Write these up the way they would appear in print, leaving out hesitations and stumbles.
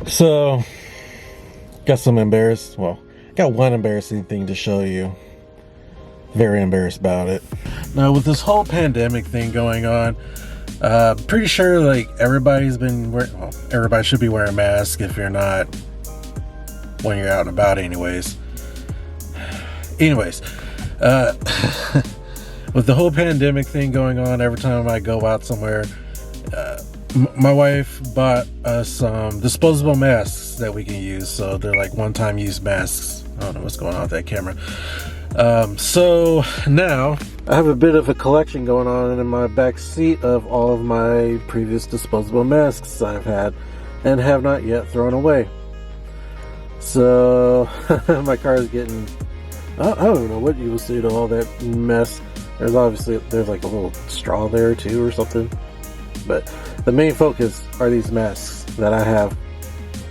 So, got some got one embarrassing thing to show you. Very embarrassed about it. Now, with this whole pandemic thing going on, pretty sure like everybody's been wearing, well, everybody should be wearing masks if you're not when you're out and about anyways. With the whole pandemic thing going on, every time I go out somewhere, my wife bought us some disposable masks that we can use. So they're like one-time use masks. I don't know what's going on with that camera. So now I have a bit of a collection going on in my back seat of all of my previous disposable masks I've had and have not yet thrown away. So my car is getting, I don't know what you would say to all that mess. There's like a little straw there too or something. But the main focus are these masks that I have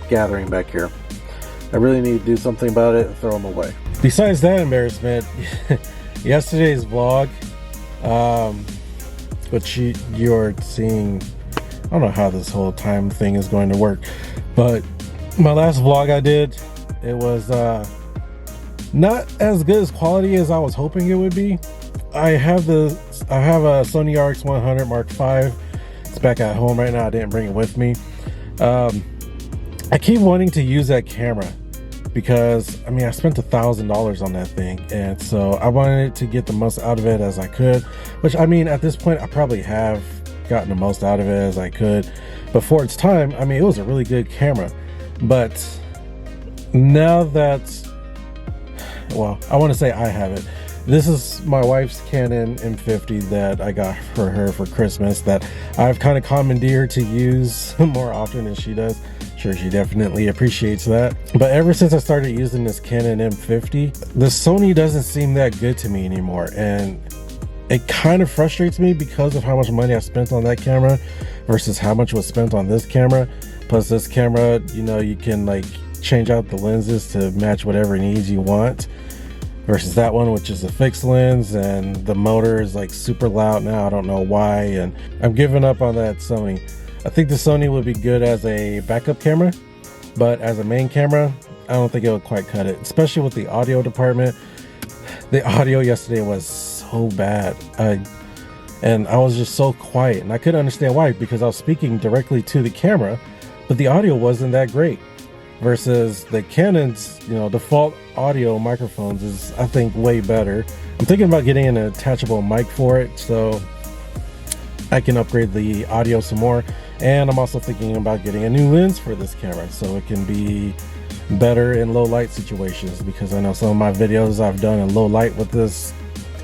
gathering back here. I really need to do something about it and throw them away. Besides that embarrassment, yesterday's vlog, which you're seeing, I don't know how this whole time thing is going to work, but my last vlog I did, it was not as good as quality as I was hoping it would be. I have a Sony RX100 Mark V. It's back at home right now. I didn't bring it with me. I keep wanting to use that camera because I mean I spent $1,000 on that thing, and so I wanted to get the most out of it as I could, which I mean at this point I probably have gotten the most out of it as I could, but for its time, I mean it was a really good camera. But now that, well, I want to say I have it. This is my wife's Canon M50 that I got for her for Christmas that I've kind of commandeered to use more often than she does. Sure, she definitely appreciates that. But ever since I started using this Canon M50, the Sony doesn't seem that good to me anymore. And it kind of frustrates me because of how much money I spent on that camera versus how much was spent on this camera. Plus this camera, you know, you can like change out the lenses to match whatever needs you want. Versus that one, which is a fixed lens, and the motor is like super loud now. I don't know why, and I'm giving up on that Sony. I think the Sony would be good as a backup camera, but as a main camera, I don't think it would quite cut it, especially with the audio department. The audio yesterday was so bad, and I was just so quiet, and I couldn't understand why, because I was speaking directly to the camera, but the audio wasn't that great. Versus the Canon's, you know, default audio microphones is, I think, way better. I'm thinking about getting an attachable mic for it so I can upgrade the audio some more. And I'm also thinking about getting a new lens for this camera so it can be better in low light situations, because I know some of my videos I've done in low light with this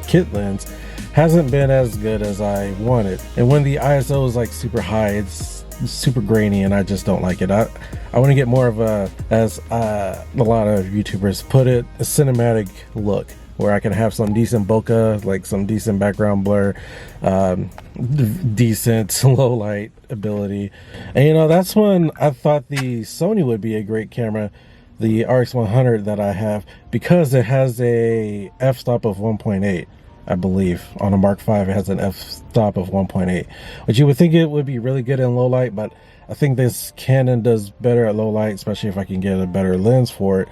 kit lens hasn't been as good as I wanted. And when the ISO is like super high, it's super grainy and I just don't like it. I want to get more of a, as a lot of YouTubers put it, a cinematic look where I can have some decent bokeh, like some decent background blur, decent low light ability. And you know, that's when I thought the Sony would be a great camera, the RX100 that I have, because it has a f-stop of 1.8. I believe on a Mark V it has an f-stop of 1.8, which you would think it would be really good in low light, but I think this Canon does better at low light, especially if I can get a better lens for it.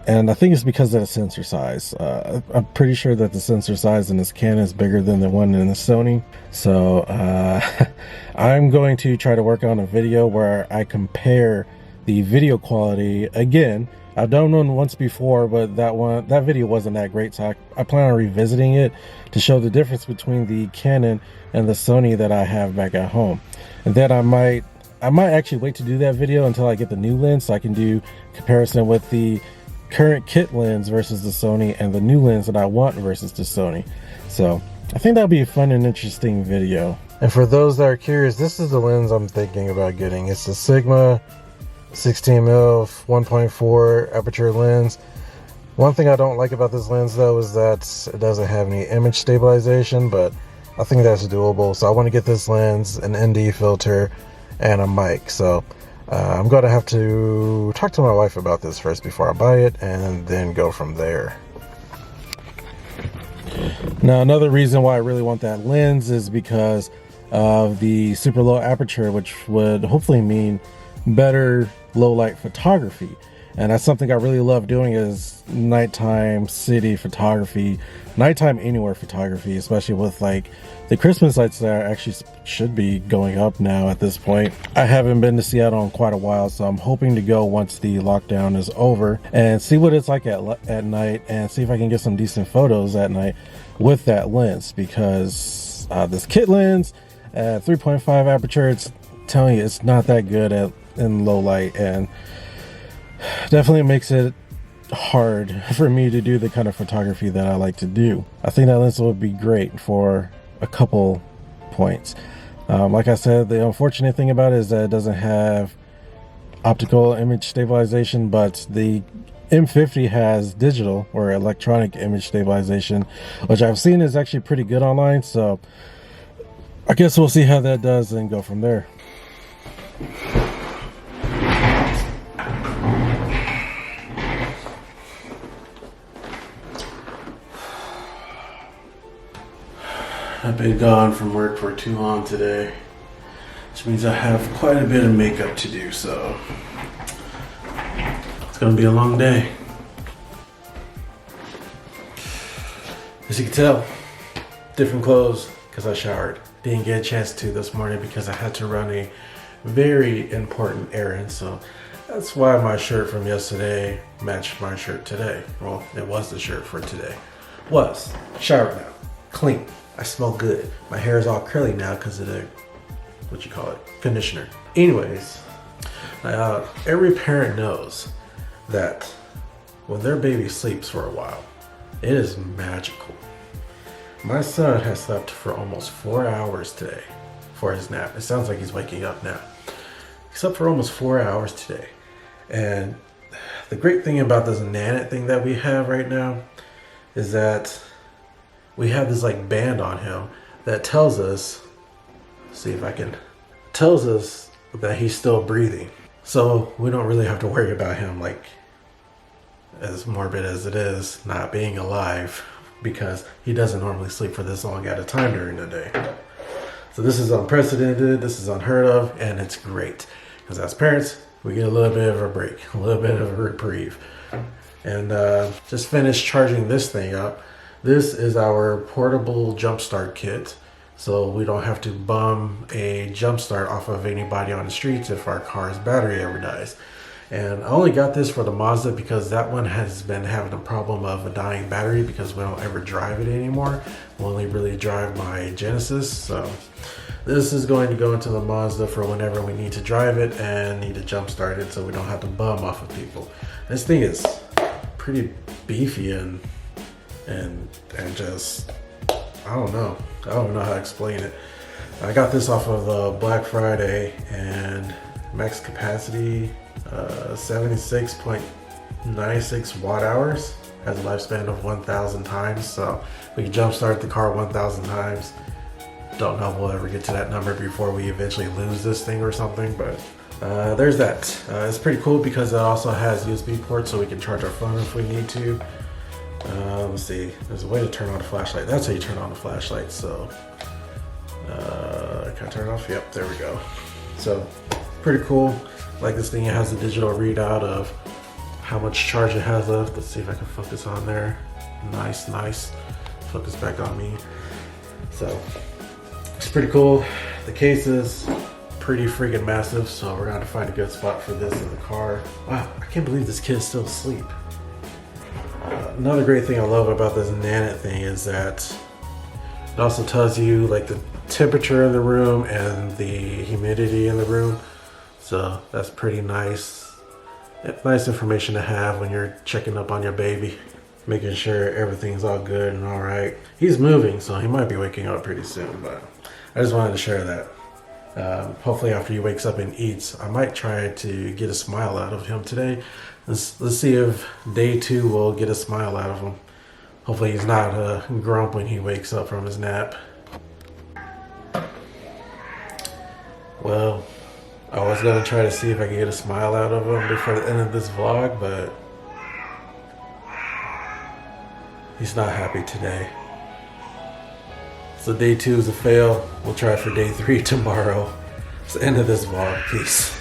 And I think it's because of the sensor size. I'm pretty sure that the sensor size in this Canon is bigger than the one in the Sony. So I'm going to try to work on a video where I compare the video quality again. I've done one once before, but that video wasn't that great, so I plan on revisiting it to show the difference between the Canon and the Sony that I have back at home. And then I might actually wait to do that video until I get the new lens so I can do comparison with the current kit lens versus the Sony and the new lens that I want versus the Sony. So I think that'll be a fun and interesting video. And for those that are curious, this is the lens I'm thinking about getting. It's the Sigma 16mm 1.4 aperture lens. One thing I don't like about this lens though is that it doesn't have any image stabilization, but I think that's doable. So I want to get this lens, an ND filter, and a mic. So I'm going to have to talk to my wife about this first before I buy it, and then go from there. Now another reason why I really want that lens is because of the super low aperture, which would hopefully mean better low light photography. And that's something I really love doing, is nighttime city photography, nighttime anywhere photography, especially with like the Christmas lights that actually should be going up now at this point. I haven't been to Seattle in quite a while, so I'm hoping to go once the lockdown is over and see what it's like at night, and see if I can get some decent photos at night with that lens, because this kit lens at 3.5 aperture, it's telling you it's not that good in low light, and definitely makes it hard for me to do the kind of photography that I like to do. I think that lens would be great for a couple points. Like I said, the unfortunate thing about it is that it doesn't have optical image stabilization, but the M50 has digital or electronic image stabilization, which I've seen is actually pretty good online. So I guess we'll see how that does and go from there. I've been gone from work for too long today, which means I have quite a bit of makeup to do, so it's gonna be a long day. As you can tell, different clothes because I showered. Didn't get a chance to this morning because I had to run a very important errand, so that's why my shirt from yesterday matched my shirt today. Well, it was the shirt for today. Showered now, clean. I smell good. My hair is all curly now because of the, conditioner. Anyways, every parent knows that when their baby sleeps for a while, it is magical. My son has slept for almost 4 hours today for his nap. It sounds like he's waking up now. He slept for almost 4 hours today. And the great thing about this Nanit thing that we have right now is that we have this like band on him that tells us, tells us that he's still breathing. So we don't really have to worry about him, like, as morbid as it is, not being alive, because he doesn't normally sleep for this long at a time during the day. So this is unprecedented, this is unheard of, and it's great. Because as parents, we get a little bit of a break, a little bit of a reprieve. And just finished charging this thing up. This is our portable jumpstart kit, so we don't have to bum a jumpstart off of anybody on the streets if our car's battery ever dies. And I only got this for the Mazda because that one has been having a problem of a dying battery because we don't ever drive it anymore. We only really drive my Genesis, so this is going to go into the Mazda for whenever we need to drive it and need to jumpstart it so we don't have to bum off of people. This thing is pretty beefy and just, I don't know how to explain it. I got this off of Black Friday, and max capacity 76.96 watt hours, has a lifespan of 1,000 times, so we can jumpstart the car 1,000 times. Don't know if we'll ever get to that number before we eventually lose this thing or something, but there's that. It's pretty cool because it also has USB ports so we can charge our phone if we need to. Let's see, there's a way to turn on the flashlight. That's how you turn on the flashlight. So can I turn it off? Yep, there we go. So pretty cool. Like this thing, it has a digital readout of how much charge it has left. Let's see if I can focus on there. Nice. Focus back on me. So it's pretty cool. The case is pretty freaking massive, so we're gonna have to find a good spot for this in the car. Wow, I can't believe this kid's still asleep. Another great thing I love about this Nanit thing is that it also tells you like the temperature of the room and the humidity in the room. So that's pretty nice. Nice information to have when you're checking up on your baby, making sure everything's all good and all right. He's moving, so he might be waking up pretty soon, but I just wanted to share that. Hopefully after he wakes up and eats, I might try to get a smile out of him today. Let's see if day 2 will get a smile out of him. Hopefully he's not a grump when he wakes up from his nap. Well, I was gonna try to see if I could get a smile out of him before the end of this vlog, but he's not happy today. So day 2 is a fail. We'll try for day 3 tomorrow. It's the end of this vlog. Peace.